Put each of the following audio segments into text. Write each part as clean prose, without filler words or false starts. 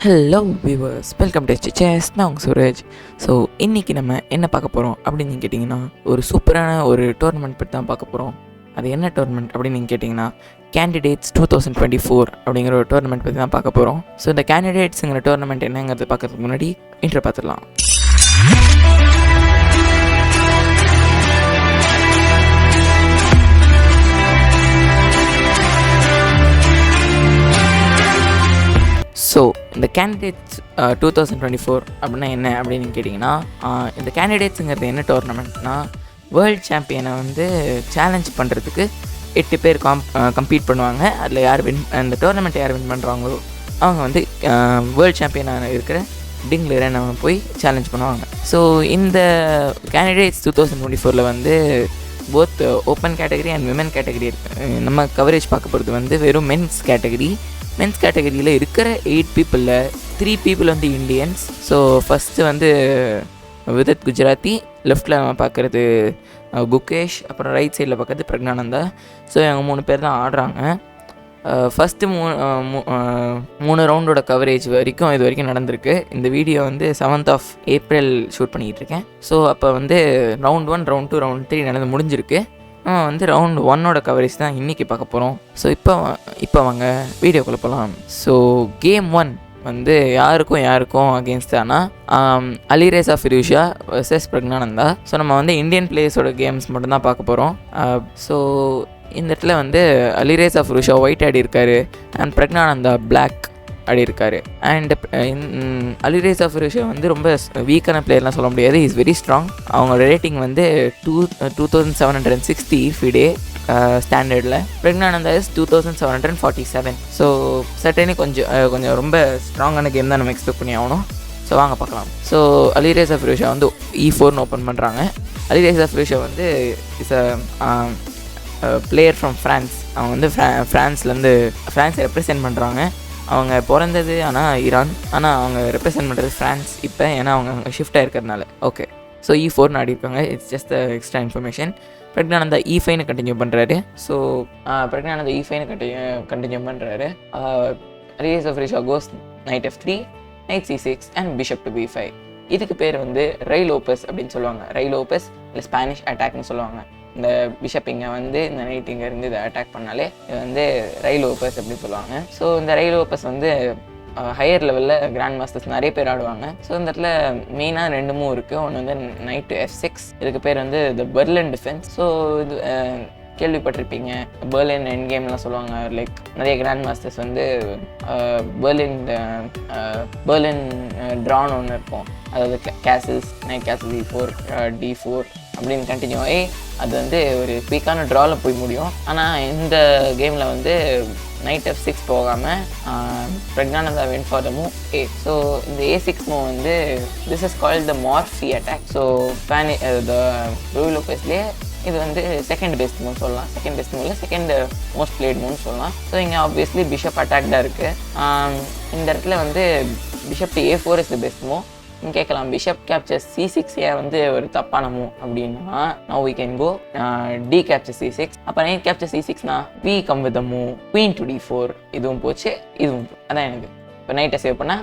Hello viewers, welcome to chess. நான் உங்கள் Suraj. So இன்றைக்கி நம்ம என்ன பார்க்க போகிறோம் அப்படின்னு நீங்கள் கேட்டிங்கன்னா, ஒரு சூப்பரான ஒரு டோர்னமெண்ட் பற்றி தான் பார்க்க போகிறோம். அது என்ன டோர்னமெண்ட் அப்படின்னு நீங்கள் கேட்டிங்கன்னா, கேண்டிடேட்ஸ் 2024 அப்படிங்கிற ஒரு டோர்னமெண்ட் பற்றி தான் பார்க்க போகிறோம். ஸோ இந்த கேண்டிடேட்ஸுங்கிற டோர்னமெண்ட் என்னங்கிறத பார்க்கறதுக்கு முன்னாடி இன்ட்ரோ பார்த்துடலாம். ஸோ இந்த கேண்டிடேட்ஸ் 2024 அப்படின்னா என்ன அப்படின்னு கேட்டிங்கன்னா, இந்த கேண்டிடேட்ஸுங்கிறது என்ன டோர்னமெண்ட்னா, வேர்ல்டு சாம்பியனை வந்து சேலஞ்ச் பண்ணுறதுக்கு 8 பேர் கம்ப்ளீட் பண்ணுவாங்க. அதில் யார் அந்த டோர்னமெண்ட் யார் வின் பண்ணுறாங்களோ அவங்க வந்து வேர்ல்டு சாம்பியனாக இருக்கிற டிங் லிரனை போய் சேலஞ்ச் பண்ணுவாங்க. ஸோ இந்த கேண்டிடேட்ஸ் 2024 வந்து both open category and women category இருக்குது. நம்ம கவரேஜ் பார்க்க போகிறது வந்து வெறும் மென்ஸ் கேட்டகரியில் இருக்கிற 8 பீப்புளில் 3 பீப்புள் வந்து இண்டியன்ஸ். ஸோ ஃபஸ்ட்டு வந்து விதித் குஜராத்தி, லெஃப்டில் நம்ம பார்க்குறது குகேஷ், அப்புறம் ரைட் சைடில் பார்க்குறது பிரக்னானந்தா. ஸோ இவங்க 3 பேர் தான் ஆடுறாங்க. ஃபஸ்ட்டு 3 ரவுண்டோட கவரேஜ் வரைக்கும் இது வரைக்கும் நடந்திருக்கு. இந்த வீடியோ வந்து 7th April ஷூட் பண்ணிகிட்ருக்கேன். ஸோ அப்போ வந்து ரவுண்ட் 1, ரவுண்ட் 2, ரவுண்ட் 3 நடந்து முடிஞ்சிருக்கு. நம்ம வந்து ரவுண்ட் 1ஓட கவரேஜ் தான் இன்றைக்கி பார்க்க போகிறோம். ஸோ இப்போ வாங்க வீடியோக்குள்ளே போகலாம். ஸோ கேம் 1 வந்து யாருக்கும் அகேன்ஸ்டானா அலிரேசா ஃபிரூஷா வர்சஸ் பிரக்னானந்தா. ஸோ நம்ம வந்து இந்தியன் பிளேயர்ஸோட கேம்ஸ் மட்டும்தான் பார்க்க போகிறோம். ஸோ இந்த இடத்துல வந்து அலிரேசா ஃபிரூஷா ஒயிட் ஆடி இருக்காரு அண்ட் பிரக்னானந்தா பிளாக் ஆடி இருக்காரு. அண்ட் அலிரேசா ஃபிரூஷா வந்து ரொம்ப வீக்கான பிளேயர்லாம் சொல்ல முடியாது. Is very strong. அவங்களோட ரேட்டிங் வந்து 2760 ஃபிடே ஸ்டாண்டர்டில். பிரக்னானந்தா இஸ் 2747. ஸோ சர்டனி கொஞ்சம் ரொம்ப ஸ்ட்ராங்கான கேம் தான் நம்ம எக்ஸ்பெக்ட் பண்ணி ஆகணும். ஸோ வாங்க பார்க்கலாம். ஸோ அலிரேசா ஃபிரூஷா வந்து E4 ஓப்பன் பண்ணுறாங்க. அலிரேசா ஃபிரூஷா வந்து இஸ் பிளேயர் ஃப்ரம் ஃப்ரான்ஸ். அவங்க வந்து ஃப்ரான்ஸை ரெப்ரசென்ட் பண்ணுறாங்க. அவங்க பிறந்தது ஆனால் ஈரான், ஆனால் அவங்க ரெப்ரசென்ட் பண்ணுறது ஃப்ரான்ஸ் இப்போ, ஏன்னா அவங்க ஷிஃப்ட் ஆகிருக்கிறதுனால. ஓகே, ஸோ E4 ஆடிருக்காங்க. It's just extra information. Praggnanandhaa E5 continue பண்ணுறாரு. ஸோ பிரக்னானந்தா E5 கண்டினியூ பண்ணுறாரு. Alireza Firouzja goes knight F3, knight C6 and bishop to B5. இதுக்கு பேர் வந்து ரை லோபஸ் அப்படின்னு சொல்லுவாங்க. ரை லோபஸ் இல்லை ஸ்பானிஷ் அட்டாக்னு சொல்லுவாங்க. இந்த பிஷப் இங்கே வந்து இந்த நைட் இங்கே இருந்து இதை அட்டாக் பண்ணாலே இது வந்து ரை லோபஸ் அப்படின்னு சொல்லுவாங்க. ஸோ இந்த ரை லோபஸ் வந்து ஹையர் லெவலில் கிராண்ட் மாஸ்டர்ஸ் நிறைய பேர் ஆடுவாங்க. ஸோ இந்த இடத்துல மெயினாக 2 மூவ் இருக்குது. ஒன்று வந்து நைட் F6, இதுக்கு பேர் வந்து த பெர்லின் டிஃபென்ஸ். ஸோ இது கேள்விப்பட்டிருப்பீங்க. பெர்லின் எண்ட் கேம்லாம் சொல்லுவாங்க. லைக் நிறைய கிராண்ட் மாஸ்டர்ஸ் வந்து பெர்லின் ட்ரான் ஒன்று இருக்கும். அதாவது கேசல்ஸ், நைட் கேசல் E4, D4 அப்படின்னு கண்டினியூ ஆகி அது வந்து ஒரு குயிக்கான ட்ராவில் போய் முடியும். ஆனால் இந்த கேமில் வந்து நைட் F6 போகாமல் Praggnanandhaa win for the move A. So இந்த A6 மூவ் வந்து this is called the Morphy attack. So the Ruy லோபஸ்லேயே இது வந்து செகண்ட் பெஸ்ட் மூவ் சொல்லலாம். செகண்ட் பெஸ்ட் மூவ்ல செகண்ட் மோஸ்ட் பிளேட் மூவ்னு சொல்லலாம். ஸோ இங்கே ஆப்வியஸ்லி பிஷப் அட்டாக்டாக இருக்குது. இந்த இடத்துல வந்து bishop to A4 is the best move. கேட்கலாம், பிஷப் கேப்சர் C6 ஏன் வந்து ஒரு தப்பான மூவ் அப்படின்னா, now we can go D capture C6. அப்போ நைட் கேப்சர் C6னா V come with the move queen to D4. இதுவும் போச்சு, இதுவும் அதான் எனக்கு. இப்போ நைட்டை சேவ் பண்ணால்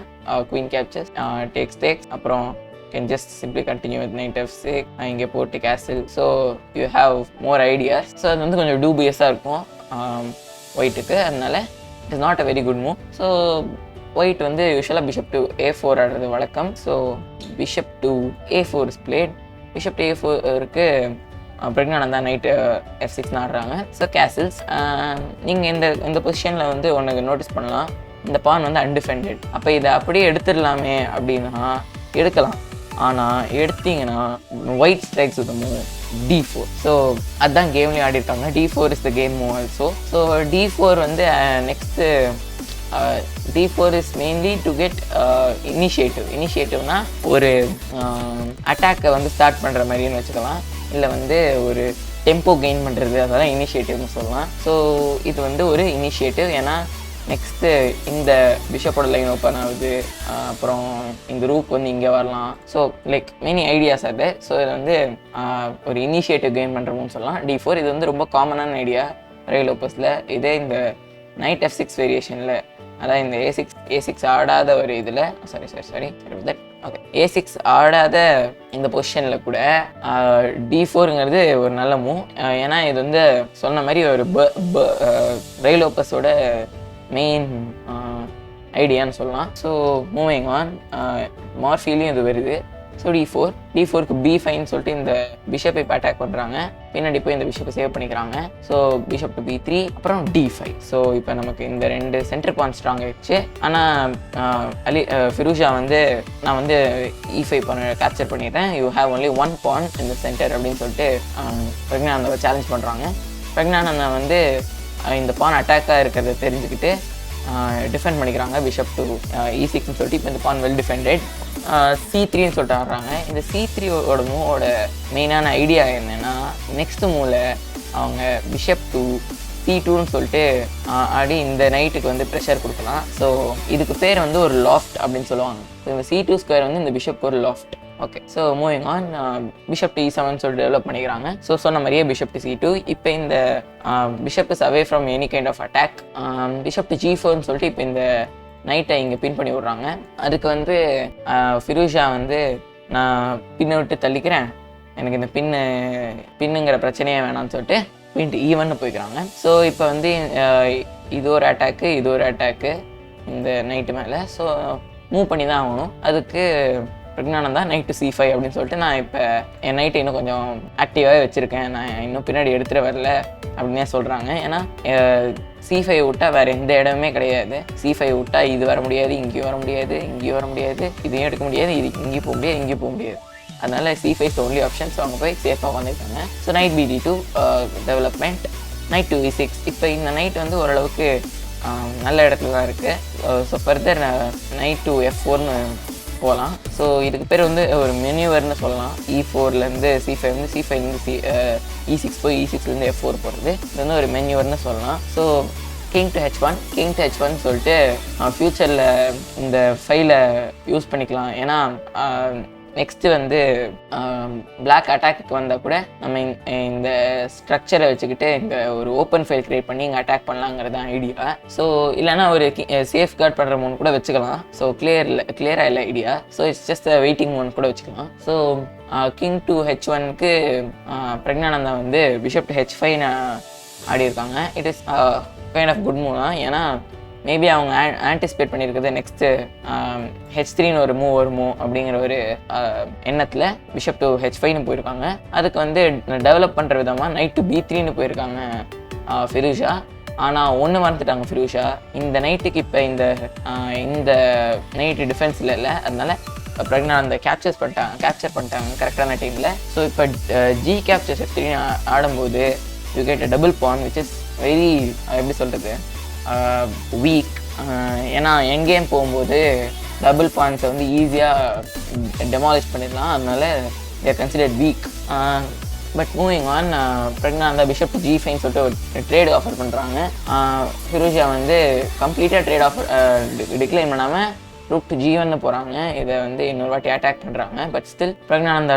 குவீன் கேப்சர்ஸ், டேக்ஸ், அப்புறம் can just simply continue with knight F6. இங்கே போட்டு castle. So you have more ideas. ஸோ அது வந்து கொஞ்சம் டூபியஸாக இருக்கும் ஒயிட்டுக்கு. அதனால it is not a very good move. So white வந்து யூஸ்வலாக பிஷப் டு A4 ஆடுறது வழக்கம். So bishop to A4 is played. Bishop to A4க்கு பிரக்னானந்தா நைட்டு F6 ஆடுறாங்க. So castles. நீங்கள் இந்த பொசிஷனில் வந்து ஒன்று நோட்டீஸ் பண்ணலாம், இந்த பான் வந்து அன்டிஃபெண்டட். அப்போ இதை அப்படியே எடுத்துடலாமே அப்படின்னா எடுக்கலாம். ஆனால் எடுத்தீங்கன்னா white strikes with move D4. So அதுதான் கேம்லேயும் ஆடிருக்காங்க. D4 is the game move also. So D4 வந்து next D4 is mainly to get இனிஷியேட்டிவ்னா ஒரு அட்டாக்கை வந்து ஸ்டார்ட் பண்ணுற மாதிரின்னு வச்சுக்கலாம். இல்லை வந்து ஒரு டெம்போ கெயின் பண்ணுறது, அதெல்லாம் இனிஷியேட்டிவ்னு சொல்லலாம். ஸோ இது வந்து ஒரு இனிஷியேட்டிவ். ஏன்னா நெக்ஸ்ட்டு இந்த பிஷப்போட லைன் ஓப்பன் ஆகுது, அப்புறம் இந்த ரூப் வந்து இங்கே வரலாம். ஸோ லைக் மெனி ஐடியாஸ் அது. ஸோ இது வந்து ஒரு இனிஷியேட்டிவ் கெயின் பண்ணுறோம்னு சொல்லலாம். D4 இது வந்து ரொம்ப காமனான ஐடியா ரை லோபஸில். இதே இந்த நைட் F6 வேரியேஷனில் அதான் இந்த A6 ஆடாத ஒரு இதில் சாரி ஓகே A6 ஆடாத இந்த பொசிஷனில் கூட D4ங்கிறது ஒரு நல்ல மூவ். ஏன்னா இது வந்து சொன்ன மாதிரி ஒரு ரயில் ஓப்பஸோட மெயின் ஐடியான்னு சொல்லலாம். ஸோ மூவிங் ஆன், மார்ஃபீலையும் இது வருது. ஸோ D4க்கு B5ன்னு சொல்லிட்டு இந்த பிஷப்பை இப்போ அட்டாக் பண்ணுறாங்க. பின்னாடி போய் இந்த பிஷப்பை சேவ் பண்ணிக்கிறாங்க. ஸோ பிஷப் டு B3, அப்புறம் D5. ஸோ இப்போ நமக்கு இந்த 2 சென்டர் பாயிண்ட் ஸ்ட்ராங் ஆகிடுச்சு. ஆனால் ஃபிரூஷா வந்து நான் வந்து E5 கேப்சர் பண்ணிட்டேன், யூ ஹேவ் ஒன்லி 1 pawn இந்த சென்டர் அப்படின்னு சொல்லிட்டு பிரக்ஞானந்தாவை சேலஞ்ச் பண்ணுறாங்க. பிரக்ஞானந்தா வந்து இந்த பான் அட்டாக்காக இருக்கிறத தெரிஞ்சுக்கிட்டு டிஃபெண்ட் பண்ணிக்கிறாங்க. பிஷப் டு E6ன்னு சொல்லிட்டு இப்போ இந்த பான் வெல் டிஃபெண்டட். C3ன்னு சொல்லிட்டு ஆடுறாங்க. இந்த C3ஓட மூவோட மெயினான ஐடியா என்னென்னா, நெக்ஸ்ட் மூவில் அவங்க பிஷப் டு C2ன்னு சொல்லிட்டு ஆடி இந்த நைட்டுக்கு வந்து ப்ரெஷர் கொடுக்கலாம். ஸோ இதுக்கு பேர் வந்து ஒரு லாஃப்ட் அப்படின்னு சொல்லுவாங்க. ஸோ இந்த C2 ஸ்கொயர் வந்து இந்த பிஷப் ஒரு loft. Okay, so moving on, bishop to E7 சொல்லிட்டு டெவலப் பண்ணிக்கிறாங்க. ஸோ சொன்ன மாதிரியே பிஷப் டு C2. இப்போ இந்த bishop is away from any kind of attack. Bishop to G4ன்னு சொல்லிட்டு இப்போ இந்த நைட்டை இங்கே பின் பண்ணி விட்றாங்க. அதுக்கு வந்து ஃபிரூஷா வந்து நான் பின்னை விட்டு தள்ளிக்கிறேன், எனக்கு இந்த பின்னுங்கிற பிரச்சனையே வேணாம்னு சொல்லிட்டு பின்ட்டு E1 போய்க்கிறாங்க. ஸோ இப்போ வந்து இது ஒரு அட்டாக்கு இந்த நைட்டு மேலே. ஸோ மூவ் பண்ணி தான் ஆகணும். அதுக்கு பிரக்ஞானந்தா நைட் டு C5 அப்படின்னு சொல்லிட்டு நான் இப்போ என் நைட்டை இன்னும் கொஞ்சம் ஆக்டிவாகவே வச்சுருக்கேன், நான் இன்னும் பின்னாடி எடுத்துகிட்டு வரல அப்படின்னே சொல்கிறாங்க. ஏன்னா C5 விட்டால் வேறு எந்த இடமுமே கிடையாது. C5 விட்டால் இது வர முடியாது, இங்கேயும் வர முடியாது, இங்கேயும் வர முடியாது, இதையும் எடுக்க முடியாது, இது இங்கேயும் போக முடியாது. அதனால் C5 is only option. So அவங்க போய் சேஃபாக வந்துருக்காங்க. So night BD2 development, night to E6. இப்போ இந்த நைட் வந்து ஓரளவுக்கு நல்ல இடத்துல தான் இருக்குது. ஸோ ஃபர்தர் நைட் டு F4ன்னு போகலாம். ஸோ இதுக்கு பேர் வந்து ஒரு மெனியூவர்னு சொல்லலாம். E4லேருந்து C5 வந்து C5லேருந்து E6 போய் E6லேருந்து F4 போகிறது. இது வந்து ஒரு மெனியூவர்னு சொல்லலாம். ஸோ கிங் டு H1 சொல்லிட்டு ஃப்யூச்சரில் இந்த ஃபைலை யூஸ் பண்ணிக்கலாம். ஏன்னா நெக்ஸ்ட்டு வந்து பிளாக் அட்டாக்கு வந்தால் கூட நம்ம இந்த ஸ்ட்ரக்சரை வச்சுக்கிட்டு இங்கே ஒரு ஓப்பன் ஃபைல் க்ரியேட் பண்ணி இங்கே அட்டாக் பண்ணலாங்கிறது தான் ஐடியா. ஸோ இல்லைனா ஒரு சேஃப் கார்ட் பண்ணுற மூணு கூட வச்சுக்கலாம். ஸோ கிளியராக இல்லை idea. So it's just waiting மூணு கூட வச்சுக்கலாம். ஸோ கிங் டு H1க்கு பிரக்ஞானந்தா வந்து பிஷப் டு H5 ஆடியிருக்காங்க. It is kind of good move தான். ஏன்னா மேபி அவங்க ஆன்டிசிபேட் பண்ணியிருக்கிறது நெக்ஸ்ட்டு H3ன்னு ஒரு மூவ் அப்படிங்கிற ஒரு எண்ணத்தில் பிஷப் டு H5ன்னு போயிருக்காங்க. அதுக்கு வந்து டெவலப் பண்ணுற விதமாக நைட் டு B3ன்னு போயிருக்காங்க ஃபிரூஷா. ஆனால் ஒன்று மறந்துட்டாங்க ஃபிரூஷா, இந்த நைட்டுக்கு இப்போ இந்த நைட்டு டிஃபென்ஸில் இல்லை, அதனால பிரக்ஞானந்தா கேப்சர் பண்ணிட்டாங்க கரெக்டான டைமில். ஸோ இப்போ G கேப்சர்ஸ் F3 ஆடும்போது you get a double porn which is very எப்படி சொல்கிறது வீக். ஏன்னா எங்கேயும் போகும்போது டபுள் பாயிண்ட்ஸை வந்து ஈஸியாக டெமாலிஷ் பண்ணிடலாம், அதனால there considered weak. But moving on, Praggnanandhaa bishop G5 சொல்லிட்டு ஒரு ட்ரேட் ஆஃபர் பண்ணுறாங்க. ஃபிரூஷா வந்து கம்ப்ளீட்டாக ட்ரேட் ஆஃபர் டிக்ளைன் பண்ணாமல் ரூக் டு G1 போகிறாங்க. இதை வந்து இன்னொரு வாட்டி அட்டாக் பண்ணுறாங்க. பட் ஸ்டில் பிரக்ஞானந்தா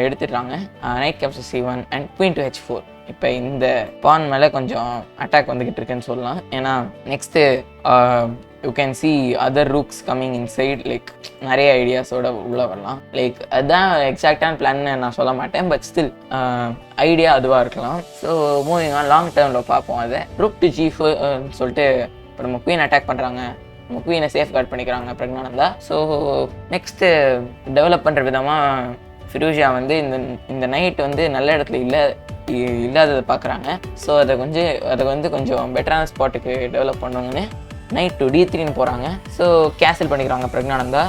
எடுத்துடுறாங்க. Knight capture C1 and queen to H4. இப்போ இந்த பான் மேலே கொஞ்சம் அட்டாக் வந்துக்கிட்டு இருக்குன்னு சொல்லலாம். ஏன்னா next you can see other rooks coming inside, like நிறைய ஐடியாஸோட உள்ளே வரலாம். லைக் அதுதான் எக்ஸாக்டான பிளான்னு நான் சொல்ல மாட்டேன், பட் ஸ்டில் ஐடியா அதுவாக இருக்கலாம். ஸோ மூவிங் ஆன், லாங் டேர்மில் பார்ப்போம் அதை. ரூக் டு G4 சொல்லிட்டு இப்போ நம்ம குயின் அட்டாக் பண்ணுறாங்க, நம்ம குயினை சேஃப் கார்ட் பண்ணிக்கிறாங்க பிரக்ஞானந்தா. ஸோ நெக்ஸ்ட்டு டெவலப் பண்ணுற விதமாக ஃபிரூஷா வந்து இந்த நைட் வந்து நல்ல இடத்துல இல்லாததை பார்க்குறாங்க. ஸோ அதை வந்து கொஞ்சம் பெட்டரான ஸ்பாட்டுக்கு டெவலப் பண்ணுவாங்கன்னு நைட் டு D3ன்னு போகிறாங்க. ஸோ கேன்சல் பண்ணிக்கிறாங்க பிரக்ஞானந்தா.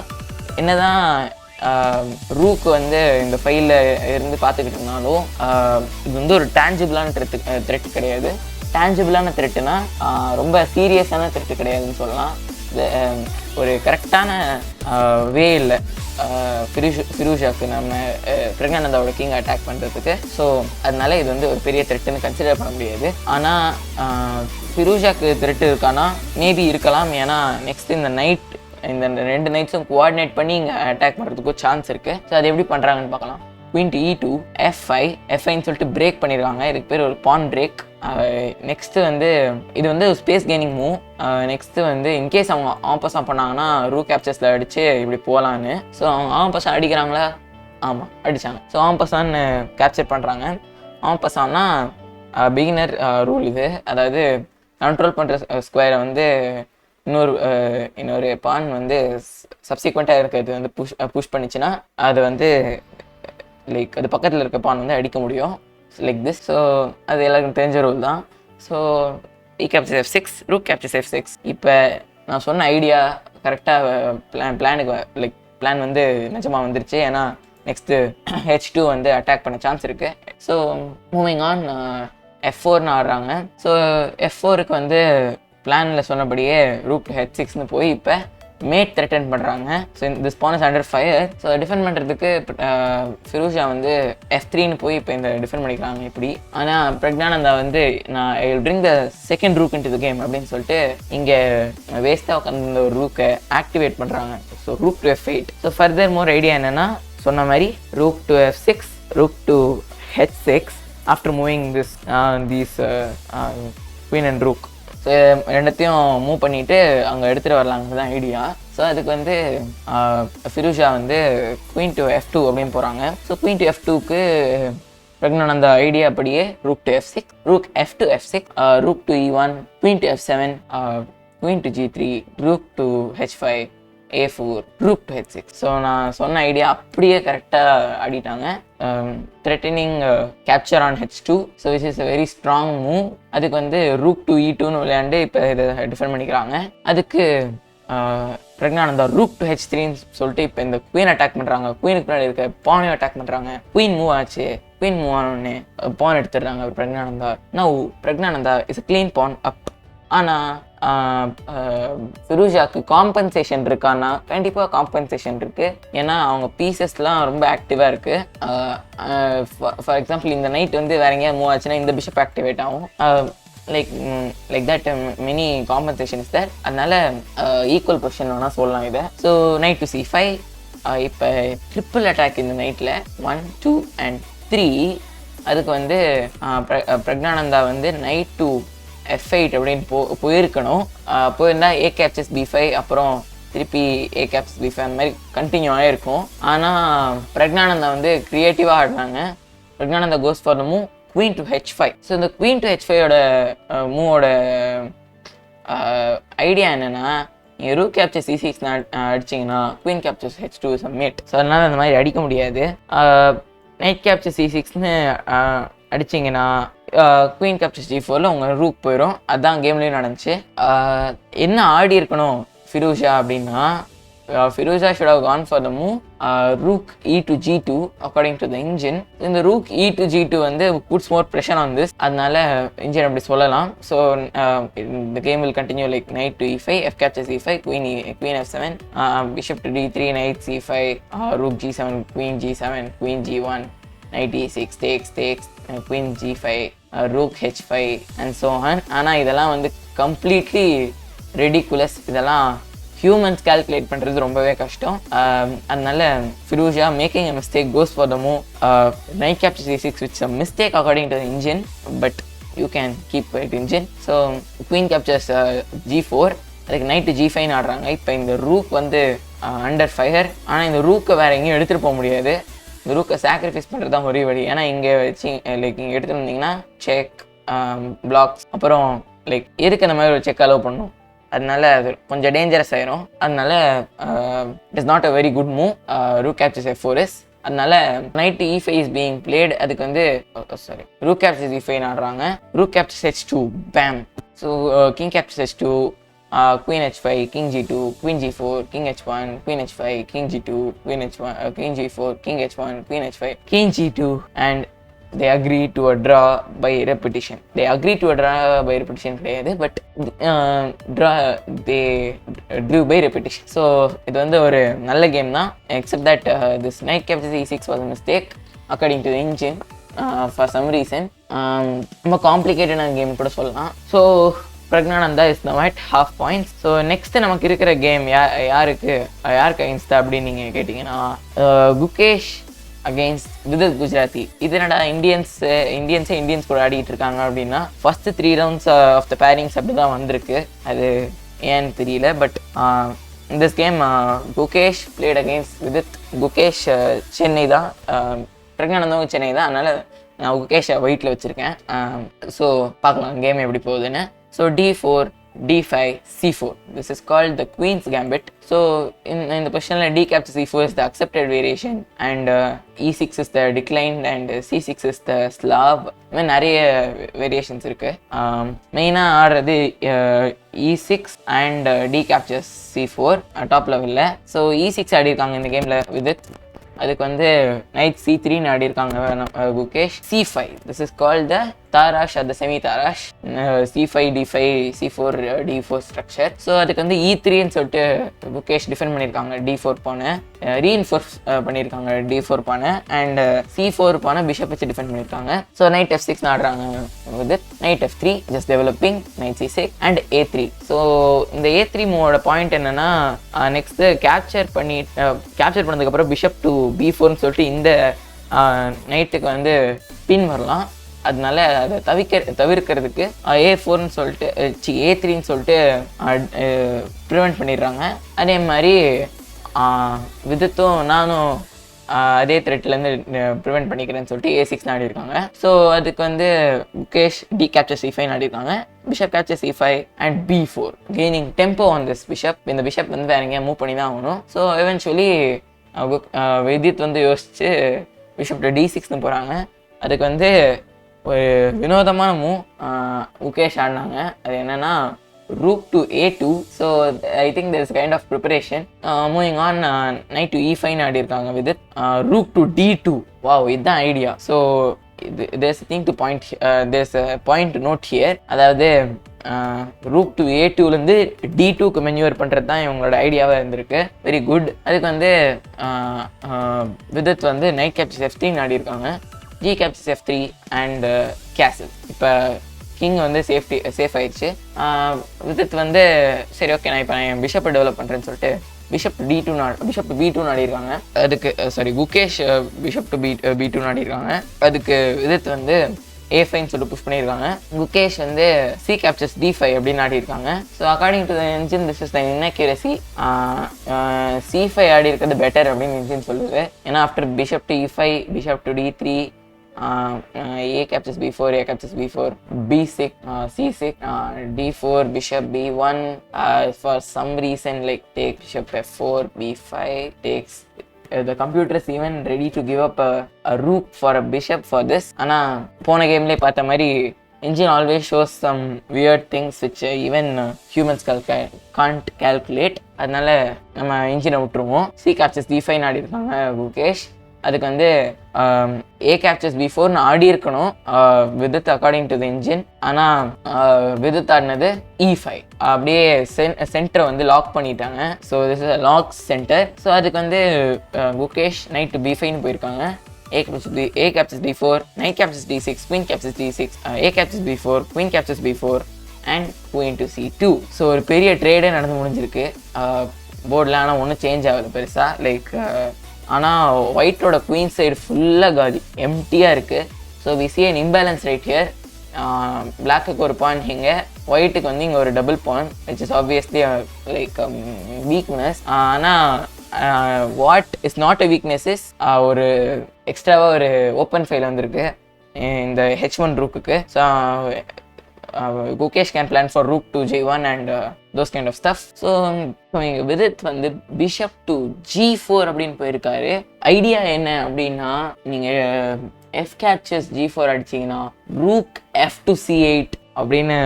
என்ன தான் ரூக்கு வந்து இந்த ஃபைலில் இருந்து பார்த்துக்கிட்டு இருந்தாலும் இது வந்து ஒரு டேஞ்சிபிளான த்ரெட் கிடையாது. டேஞ்சிபிளான த்ரெட்டுனா ரொம்ப சீரியஸான த்ரெட்டு கிடையாதுன்னு சொல்லலாம். ஒரு கரெக்டான வே இல்லை ஃபிரூஷாக்கு நம்ம பிரக்ஞானந்தாவோட கிங் அட்டாக் பண்ணுறதுக்கு. ஸோ அதனால இது வந்து ஒரு பெரிய த்ரெட்டுன்னு கன்சிடர் பண்ண முடியாது. ஆனால் ஃபிரூஷாக்கு த்ரெட்டு இருக்கானா மேபி இருக்கலாம். ஏன்னா நெக்ஸ்ட் இந்த 2 நைட்ஸும் கோஆர்டினேட் பண்ணி இங்கே அட்டாக் பண்ணுறதுக்கும் சான்ஸ் இருக்குது. ஸோ அது எப்படி பண்ணுறாங்கன்னு பார்க்கலாம். குயின் டு E2 F5 F5ன்னு சொல்லிட்டு பிரேக் பண்ணியிருக்காங்க. இதுக்கு பேர் ஒரு பான் பிரேக். நெக்ஸ்ட்டு வந்து இது வந்து ஸ்பேஸ் கெய்னிங் மூவ். நெக்ஸ்ட்டு வந்து இன்கேஸ் அவங்க ஆப்போஸாக பண்ணாங்கன்னா ரூ கேப்சர்ஸில் அடித்து இப்படி போகலான்னு. ஸோ அவங்க ஆப்போஸாக அடிக்கிறாங்களா? ஆமாம், அடித்தாங்க. ஸோ ஆப்போஸான்னு கேப்சர் பண்ணுறாங்க. ஆப்போஸான்னா பிகினர் ரூல் இது. அதாவது கண்ட்ரோல் பண்ணுற ஸ்கொயரை வந்து இன்னொரு பான் வந்து சப்சிக்வெண்ட்டாக இருக்கிறது வந்து புஷ் பண்ணிச்சுன்னா அது வந்து லைக் அது பக்கத்தில் இருக்க பான் வந்து அடிக்க முடியும் லைக் திஸ். ஸோ அது எல்லாருக்கும் தெரிஞ்ச ரூல் தான். So capture F6, rook capture F6. இப்போ நான் சொன்ன ஐடியா கரெக்டாக பிளான் வந்து நிஜமாக வந்துருச்சு. ஏன்னா நெக்ஸ்ட்டு H2 வந்து அட்டாக் பண்ண சான்ஸ் இருக்குது. ஸோ மூவிங் ஆன், F4ன்னு ஆடுறாங்க. ஸோ F4க்கு வந்து பிளானில் சொன்னபடியே ரூக் H6ன்னு போய் இப்போ மேட் த்ரெட்டன் பண்ணுறாங்க. ஸோ இந்த span is under fire. So defend பண்ணுறதுக்கு ஃபிரோஷா வந்து F3ன்னு போய் இப்போ இந்த டிஃபெண்ட் பண்ணிக்கிறாங்க இப்படி. ஆனால் பிரக்ஞானந்தா வந்து நான் I will bring the second rook into the game அப்படின்னு சொல்லிட்டு இங்கே வேஸ்ட்டாக உட்காந்து ஒரு ரூக்கை ஆக்டிவேட் பண்ணுறாங்க. So rook to F8. So further more idea என்னென்னா சொன்ன மாதிரி rook to F6, rook to H6 after moving these queen and rook. So ரெண்டத்தையும் மூவ் பண்ணிவிட்டு அங்கே எடுத்துகிட்டு வரலாங்க தான் ஐடியா. ஸோ அதுக்கு வந்து ஃபிரோஷா வந்து குவீன் டு F2 அப்படின்னு போகிறாங்க. ஸோ குவீன் டு F2க்கு பிரக்ஞானந்தா ஐடியா அப்படியே rook to F6, rook F2 F6, rook to E1, queen to F7, queen to G3, rook to H5, A4, rook to H6. So நான் சொன்ன idea அப்படியே கரெக்டாக ஆடிட்டாங்க. Threatening capture on H2. So which is a very strong move. அதுக்கு வந்து rook to E2ன்னு விளையாண்டு இப்போ இதை டிஃபெண்ட் பண்ணிக்கிறாங்க. அதுக்கு பிரக்ஞானந்தா ரூக் டு H3ன்னு சொல்லிட்டு இப்போ இந்த குவீன் அட்டாக் பண்ணுறாங்க. குவீனுக்கு பின்னாடி இருக்க பானையும் அட்டாக் பண்ணுறாங்க. குவீன் மூவ் ஆச்சு. குவீன் மூவ் ஆனோடனே பான் எடுத்துடுறாங்க Praggnanandhaa. Now Praggnanandhaa is a clean pawn up. ஆனால் ஃபிரோஷாக்கு காம்பன்சேஷன் இருக்கான்னா கண்டிப்பாக காம்பன்சேஷன் இருக்குது. ஏன்னா அவங்க பீசஸ்லாம் ரொம்ப ஆக்டிவாக இருக்குது. ஃபார் எக்ஸாம்பிள் இந்த நைட் வந்து வேற எங்கேயா மூவ் ஆச்சுன்னா இந்த பிஷப் ஆக்டிவேட் ஆகும். Like that many compensation is there. அதனால ஈக்குவல் பொசிஷன் வேணால் சொல்லலாம் இதை. So knight to C5. இப்போ ட்ரிப்பிள் அட்டாக் இந்த நைட்டில் 1, 2 and 3. அதுக்கு வந்து பிரக்ஞானந்தா வந்து நைட் டு F8 அப்படின்னு போயிருக்கணும். போயிருந்தா A captures B5, அப்புறம் திருப்பி A captures B5 அந்த மாதிரி கண்டினியூ ஆகிருக்கும். ஆனால் பிரக்ஞானந்தா வந்து க்ரியேட்டிவாக ஆடினாங்க. Praggnanandhaa goes for the move queen to H5. So இந்த குவீன் டு H5ஓட மூவோட ஐடியா என்னென்னா நீங்கள் ரூக் கேப்சர் C6 அடிச்சிங்கன்னா queen captures H2 is a mate. So அதனால் அந்த மாதிரி அடிக்க முடியாது. நைட் கேப்சர் C6ன்னு அடிச்சிங்கன்னா குவீன் கேப்சர் G4ல உங்கள் ரூக் போயிடும். அதுதான் கேம்லேயும் நடந்துச்சு. என்ன ஆடி இருக்கணும் ஃபிரோஷா அப்படின்னா Firouzja should have gone for the move rook E to G2 according to the engine. இந்த ரூக் E to G2 வந்து puts more pressure on this. அதனால இன்ஜின் அப்படி சொல்லலாம். ஸோ இந்த game will continue like knight to E5, F captures E5, queen F7, bishop to D3, knight C5, rook G7, queen G7, queen G1, knight E6, takes, queen G5, rook H5 and so on. ஆனால் இதெல்லாம் வந்து completely ridiculous. இதெல்லாம் humans calculate பண்ணுறது ரொம்பவே கஷ்டம். அதனால Firouzja making a mistake goes for the move knight capture C6 which a mistake according to the engine, but you can keep it engine. So queen captures G4, அதுக்கு night G5 ஆடுறாங்க. இப்போ இந்த rook வந்து under fire. ஆனால் இந்த ரூக்கை வேறு எங்கேயும் எடுத்துகிட்டு போக முடியாது. இந்த ரூக்கை சாக்ரிஃபைஸ் பண்ணுறது தான் ஒரே வழி. ஏன்னா இங்கே வச்சு லைக் இங்கே எடுத்துகிட்டு வந்தீங்கன்னா செக், பிளாக்ஸ், அப்புறம் லைக் எதுக்கு அந்த மாதிரி ஒரு செக் அலோவ் பண்ணும். அதனால அது கொஞ்சம் டேஞ்சரஸ் ஆயிரும். அதனால it is not a very good move. Rook captures F4. அதனால night E5 is being plate. அதுக்கு வந்து ரூக் கேப்சர்ஸ் E5 ஆடுறாங்க. Rook captures H2, bam. So king captures H2, queen H5, king G2, queen G4, king H1, queen H5, king G2, queen H1, king G4, king H1, queen H5, king G2, and they agree to a draw by repetition. They agree to a draw by repetition கிடையாது, but they drew by repetition. So இது வந்து ஒரு நல்ல game தான், except that this knight captures E6 was a mistake according to the engine for some reason. ரொம்ப காம்ப்ளிகேட்டடான game கூட சொல்லலாம். So Praggnanandhaa is now at half points. So next நமக்கு இருக்கிற கேம் யாருக்கு அகெயின்ஸ்ட் அப்படின்னு நீங்கள் கேட்டிங்கன்னா குகேஷ் அகெயின்ஸ்ட் விதித் குஜராத்தி. இது என்னடா இந்தியன்ஸ் கூட ஆடிட்டு இருக்காங்க அப்படின்னா, first 3 rounds of the pairings அப்படி தான் வந்திருக்கு. அது ஏன்னு தெரியல. But in this game Gukesh played against Vidit. Gukesh Chennai தான், பிரக்ஞானந்தும் சென்னை தான், அதனால நான் குகேஷை வெயிட்டில் வச்சுருக்கேன். ஸோ பார்க்கலாம் கேம் எப்படி போகுதுன்னு. So D4 D5 C4, this is called the Queen's Gambit. So in the position D captures C4 is the accepted variation, and E6 is the declined, and C6 is the Slav. நிறைய variations இருக்கு. மெயினாக ஆடுறது E6 and D captures C4 top லெவலில். So E6 ஆடிருக்காங்க இந்த கேமில் விதித். அதுக்கு வந்து நைட் C3 ஆடிருக்காங்க Gukesh. C5, this is called the Tarrasch அது semi தாராஷ். C5 D5 C4 D4 structure. So அதுக்கு வந்து E3ன்னு சொல்லிட்டு குகேஷ் டிஃபெண்ட் பண்ணியிருக்காங்க. D4 பானை ரீஇன்ஃபோர்ஸ் பண்ணியிருக்காங்க D4 பானை, அண்ட் C4 பானை பிஷப் வச்சு டிஃபெண்ட் பண்ணியிருக்காங்க. ஸோ நைட் F6 ஆடுறாங்க with night F3 just developing, night C6 and A3. So இந்த A3 மூவோட பாயிண்ட் என்னன்னா, நெக்ஸ்ட் கேப்சர் பண்ணதுக்கப்புறம் பிஷப் டு B4ன்னு சொல்லிட்டு இந்த நைட்டுக்கு வந்து பின் வரலாம். அதனால அதை தவிர்க்கிறதுக்கு A4ன்னு சொல்லிட்டு A3ன்னு சொல்லிட்டு ப்ரிவெண்ட் பண்ணிடுறாங்க. அதே மாதிரி விதத்தும் நானும் அதே த்ரெட்லேருந்து ப்ரிவெண்ட் பண்ணிக்கிறேன்னு சொல்லிட்டு A6 ஆடிருக்காங்க. ஸோ அதுக்கு வந்து முகேஷ் D capture C5 ஆடிருக்காங்க. Bishop capture C5 and B4 gaining tempo on this bishop. இந்த பிஷப் வந்து வேற எங்கேயா மூவ் பண்ணி தான் ஆகணும். ஸோ எவென்ச்சுவலி விதித் வந்து யோசிச்சு பிஷப் D6ன்னு போகிறாங்க. அதுக்கு வந்து ஒரு வினோதமான மூவ் முகேஷ் ஆடினாங்க. அது என்னன்னா rook to A2. so I think there is kind of preparation. Moving on, knight to E5 ஆடிருக்காங்க Vidit. rook to D2. wow, இதுதான் idea. So there's a thing to point, there's a point to note here. அதாவது rook to A2லேருந்து D2க்கு மென்யூவர் பண்ணுறது தான் இவங்களோட ஐடியாவாக இருந்திருக்கு. Very good. அதுக்கு வந்து விதித் வந்து night capture F3 ஆடிருக்காங்க. G captures F3 and castle. இப்போ கிங் வந்து சேஃப் ஆயிடுச்சு. விதித் வந்து சரி ஓகே நான் இப்போ நான் பிஷப்பை டெவலப் பண்ணுறேன்னு சொல்லிட்டு பிஷப் B2 ஆடிருக்காங்க. அதுக்கு குகேஷ் பிஷப் டு B2 ஆடிருக்காங்க. அதுக்கு விதித் வந்து A5ன்னு சொல்லிட்டு புஷ் பண்ணியிருக்காங்க. குகேஷ் வந்து C captures D5 அப்படின்னு ஆடிருக்காங்க. So according to the engine this is the inaccuracy. C5 ஆடி இருக்கிறது பெட்டர் அப்படின்னு இன்ஜின் சொல்லுது. ஏன்னா after bishop to E5 bishop to D3 A captures B4, A captures B4, B6, C6, D4, bishop B1. For some reason, like take bishop F4, B5 takes. The computer is even ready to give up a rook for a bishop for this. ஆனா போன கேம்ல பார்த்த மாதிரி engine always shows some weird things which even humans can't calculate. அதனால நம்ம இன்ஜினை விட்டுருவோம். C captures D5 ஆடிருக்காங்க Gukesh. அதுக்கு வந்து A captures B4 ஆடி இருக்கணும் Vidit according to the engine. ஆனால் விதித் ஆடினது E5. அப்படியே சென்டரை வந்து லாக் பண்ணிட்டாங்க. So this is lock center. ஸோ அதுக்கு வந்து குகேஷ் நைட் டு B5ன்னு போயிருக்காங்க. A captures D4, knight captures D6, queen captures D6, A captures B4, queen captures B4 and queen to C2. So ஒரு பெரிய ட்ரேடே நடந்து முடிஞ்சிருக்கு போர்டில். ஆனால் ஒன்றும் சேஞ்ச் ஆகுது பெருசாக. லைக் ஆனால் ஒயிட்டோட குவீன் சைடு ஃபுல்லாக காலி எம்டியாக இருக்குது. So we see an imbalance right here. பிளாக்குக்கு ஒரு பாயிண்ட் இங்கே, ஒயிட்டுக்கு வந்து இங்கே ஒரு double point which is obviously like weakness. ஆனால் what is not a weakness is ஒரு எக்ஸ்ட்ராவாக ஒரு ஓப்பன் ஃபைல் வந்திருக்கு இந்த H1 ரூக்குக்கு. So Gukesh can plan for rook to J1 and those kind of stuff. ஸோ இங்கே விதித் வந்து பிஷப் டு G4 அப்படின்னு போயிருக்காரு. ஐடியா என்ன அப்படின்னா, நீங்கள் F captures G4 அடிச்சிங்கன்னா rook F to C8 அப்படின்னு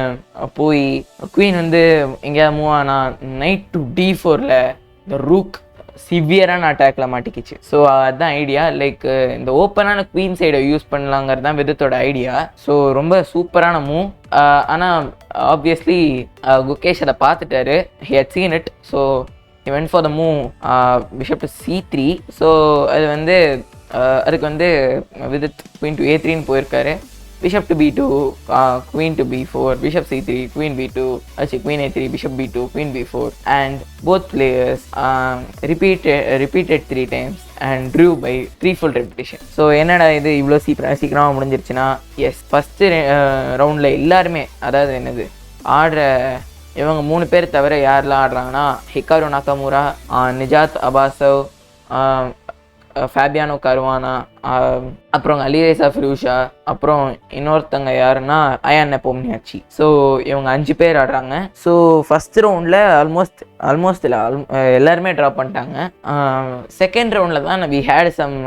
போய் குவீன் வந்து எங்கேயாவது மூவ் ஆனால் நைட் டு D4ல இந்த ரூக் சிவியரான அட்டாக்ல மாட்டிக்கிச்சு. ஸோ அதுதான் ஐடியா. லைக் இந்த ஓப்பனான குவீன் சைடை யூஸ் பண்ணலாங்கிறது தான் விதத்தோட ஐடியா. ஸோ ரொம்ப சூப்பரான மூவ். ஆனால் ஆப்வியஸ்லி குகேஷ் அதை பார்த்துட்டாரு. He had seen it. So he went for the move bishop to C3. So அது வந்து அதுக்கு வந்து விதித் queen to A3ன்னு போயிருக்காரு. bishop to b2, queen to b4, bishop c3, queen b2, actually queen a3, bishop b2, queen b4, and both players repeated 3 times and drew by 3 full repetition. So என்னடா இது இவ்வளோ சீக்கிரமாக முடிஞ்சிருச்சுன்னா, S first ரவுண்டில் எல்லாருமே, அதாவது என்னது ஆடுற இவங்க 3 பேர் தவிர யாரெல்லாம் ஆடுறாங்கன்னா ஹிகாரு நகாமுரா, நிஜாத் அபாசவ், ஃபேபியானோ கருவானா, அப்புறம் அலிரேசா ஃபிரூஷா, அப்புறம் இன்னொருத்தங்க யாருன்னா அயான் நெப்போம்னியாச்சி. ஸோ இவங்க 5 பேர் ஆடுறாங்க. ஸோ ஃபஸ்ட் ரவுண்டில் ஆல்மோஸ்ட் இல்லை எல்லாருமே ட்ரா பண்ணிட்டாங்க. செகண்ட் ரவுண்டில் தான் we had some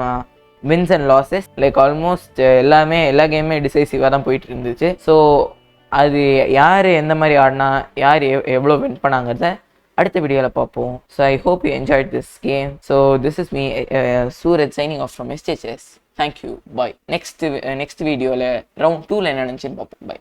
wins and losses, like almost எல்லா கேமுமே டிசைசிவாக தான் போயிட்டு இருந்துச்சு. ஸோ அது யார் எந்த மாதிரி ஆடினா யார் எவ்வளோ வின் பண்ணாங்கிறத அடுத்த வீடியோவில் பார்ப்போம். So I hope you enjoyed this game. So this is me Suraj signing off from SHS. Thank you, bye. Next வீடியோவில் ரவுண்ட் 2ல் என்ன நினச்சின்னு பார்ப்போம். பாய்.